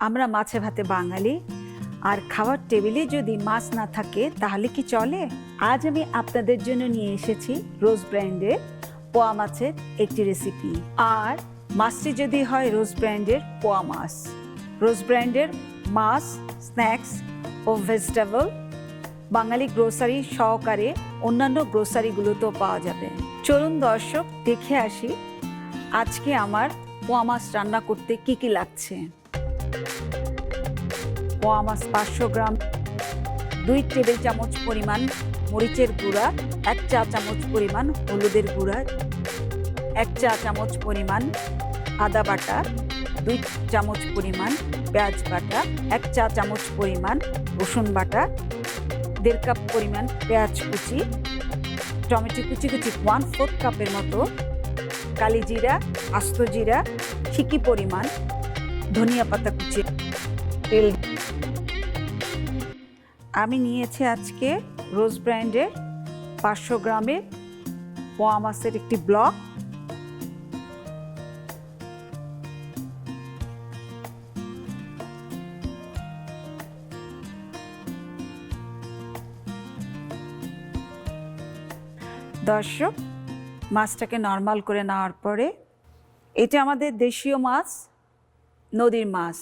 আমরা মাছে ভাতে বাঙালি, আর খাওয়ার টেবিলে যদি মাছ না থাকে তাহলে কি চলে? আজ আমি আপনাদের জন্য নিয়ে এসেছি রোজ ব্র্যান্ডের পোয়া মাছের একটি রেসিপি। আর মাছটি যদি হয় রোজ ব্র্যান্ডের পোয়া মাছ। রোজ ব্র্যান্ডের মাছ, স্ন্যাক্স ও ভেজিটেবল বাঙালি গ্রোসারি সহকারে অন্যান্য গ্রোসারিগুলোতেও পাওয়া যাবে। চলুন দর্শক দেখে আসি আজকে আমার পোয়া মাছ রান্না করতে কি কি লাগছে। পোয়া মাছ 500 গ্রাম, 2 টেবিল চামচ পরিমাণ মরিচের গুঁড়া, 1 চা চামচ পরিমাণ হলুদের গুঁড়া, 1 চা চামচ পরিমাণ আদা বাটা, 2 চামচ পরিমাণ পেঁয়াজ বাটা, 1 চা চামচ পরিমাণ রসুন বাটা, 1.5 কাপ পরিমাণ পেঁয়াজ কুচি, টমেটো কুচি 1/4 কাপের মতো, কালি জিরা, আস্ত জিরা, ঠিকই পরিমাণ ধনিয়া পাতা কুচি, তেল। আমি নিয়েছি আজকে রোজ ব্র্যান্ডের 500 গ্রামের পোয়া মাছের একটি ব্লক। দর্শক, মাছটাকে নরমাল করে নেওয়ার পরে, এটা আমাদের দেশীয় মাছ, নদীর মাছ।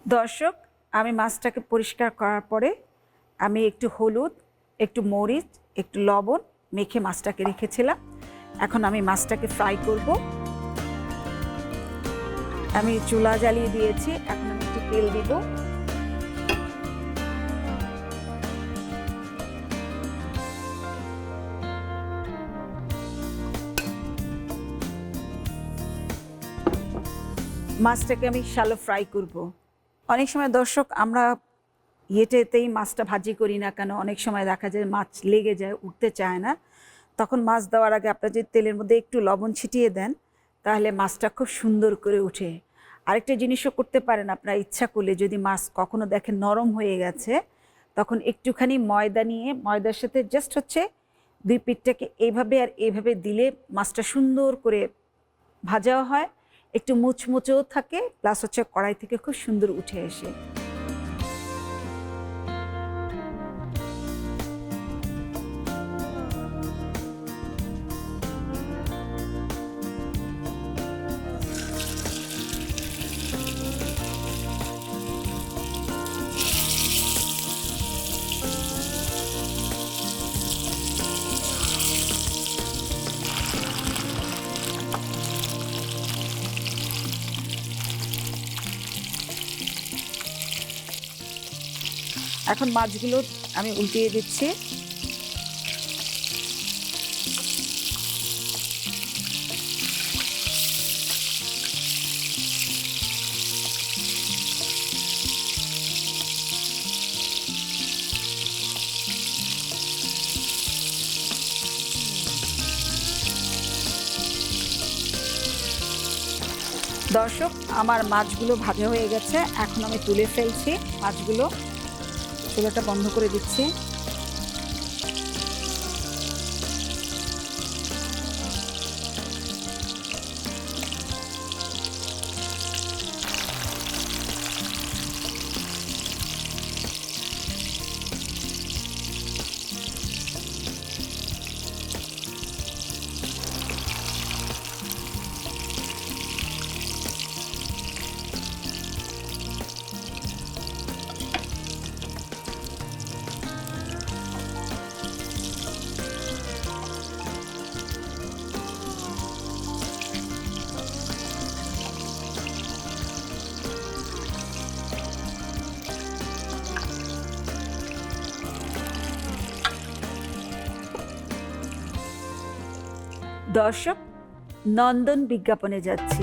দর্শক, আমি মাছটাকে পরিষ্কার করার পরে আমি একটু হলুদ, একটু মরিচ, একটু লবণ মেখে মাছটাকে রেখেছিলাম। এখন আমি মাছটাকে ফ্রাই করব। আমি চুলা জ্বালিয়ে দিয়েছি, এখন আমি একটু তেল দিব। মাছটাকে আমি শ্যালো ফ্রাই করব। অনেক সময় দর্শক আমরা ইয়েতেই মাছটা ভাজি করি না কেন, অনেক সময় দেখা যায় মাছ লেগে যায়, উঠতে চায় না। তখন মাছ দেওয়ার আগে আপনারা যদি তেলের মধ্যে একটু লবণ ছিটিয়ে দেন তাহলে মাছটা খুব সুন্দর করে ওঠে। আরেকটা জিনিসও করতে পারেন আপনারা ইচ্ছা করলে, যদি মাছ কখনো দেখেন নরম হয়ে গেছে, তখন একটুখানি ময়দা নিয়ে ময়দার সাথে জাস্ট 2 পিঠটাকে এইভাবে আর এইভাবে দিলে মাছটা সুন্দর করে ভাজাও হয়, একটু মুচমুচেও থাকে, প্লাস কড়াই থেকে খুব সুন্দর উঠে আসে। এখন মাছগুলো আমি উল্টিয়ে দিচ্ছি। দর্শক, আমার মাছগুলো ভাজা হয়ে গেছে, এখন আমি তুলে ফেলছি মাছগুলো। চুলাটা বন্ধ করে দিচ্ছি। দর্শক, নন্দন বিজ্ঞাপনে যাচ্ছি।